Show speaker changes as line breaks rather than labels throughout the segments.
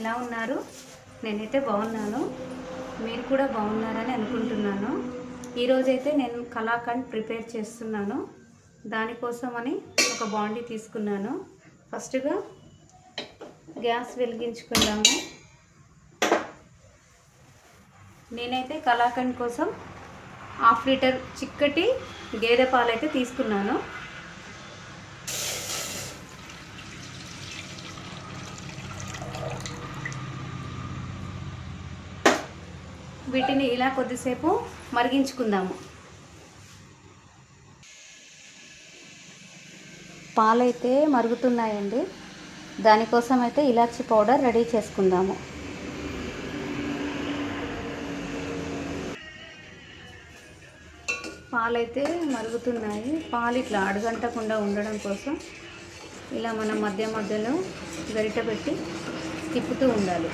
ఎలా ఉన్నారు? నేనైతే బాగున్నాను. మీరు కూడా బాగున్నారని అనుకుంటున్నాను. ఈరోజైతే నేను కలాకండ్ ప్రిపేర్ చేస్తున్నాను. దానికోసమని ఒక బాండీ తీసుకున్నాను. ఫస్ట్గా గ్యాస్ వెలిగించుకుందాము. నేనైతే కలాకండ్ కోసం 1/2 లీటర్ చిక్కటి గేదె పాలైతే తీసుకున్నాను. వీటిని ఇలా కొద్దిసేపు మరిగించుకుందాము. పాలైతే మరుగుతున్నాయండి. దానికోసం అయితే ఇలాచీ పౌడర్ రెడీ చేసుకుందాము. పాలైతే మరుగుతున్నాయి. పాలు ఇట్లా అడుగంటకుండా ఉండడం కోసం ఇలా మనం మధ్య మధ్యలో గరిటె పెట్టి తిప్పుతూ ఉండాలి.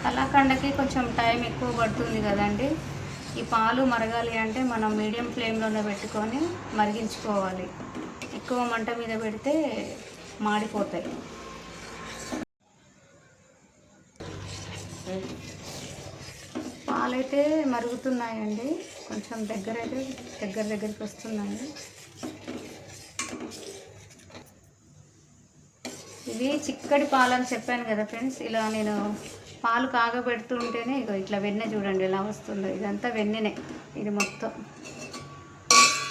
కలాకండకి కొంచెం టైం ఎక్కువ పడుతుంది కదండి. ఈ పాలు మరగాలి అంటే మనం మీడియం ఫ్లేమ్లోనే పెట్టుకొని మరిగించుకోవాలి. ఎక్కువ మంట మీద పెడితే మాడిపోతాయి. పాలైతే మరుగుతున్నాయండి. కొంచెం దగ్గరికి వస్తున్నాయి. ఇవి చిక్కటి పాలు అని చెప్పాను కదా ఫ్రెండ్స్. ఇలా నేను పాలు కాగబెడుతూ ఉంటేనే ఇట్లా వెన్నె చూడండి ఎలా వస్తుందో. ఇదంతా వెన్నెనే, ఇది మొత్తం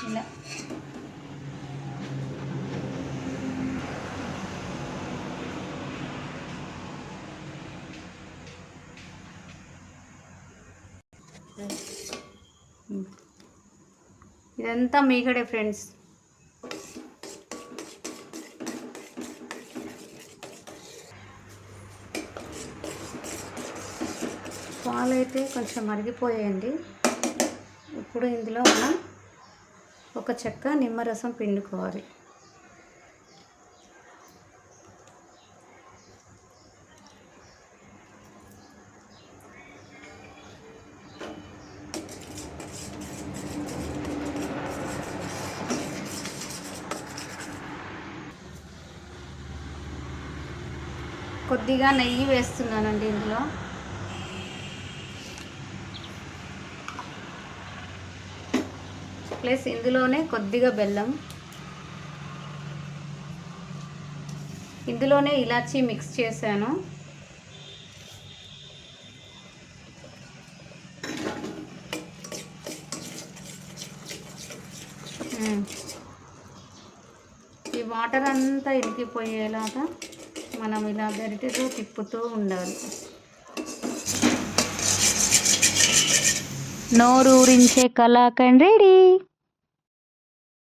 ఇలా. ఇదంతా మీగడే ఫ్రెండ్స్. పాలు అయితే కొంచెం మరిగిపోయాయండి. ఇప్పుడు ఇందులో మనం ఒక చెక్క నిమ్మరసం పిండుకోవాలి. కొద్దిగా నెయ్యి వేస్తున్నానండి ఇందులో. ప్లస్ ఇందులోనే కొద్దిగా బెల్లం, ఇందులోనే ఇలాచీ మిక్స్ చేశాను. ఈ వాటర్ అంతా ఇరికిపోయేలాగా మనం ఇలా గరిటెతో తిప్పుతూ ఉండాలి. నోరూరించే కలాకండ్ రెడీ.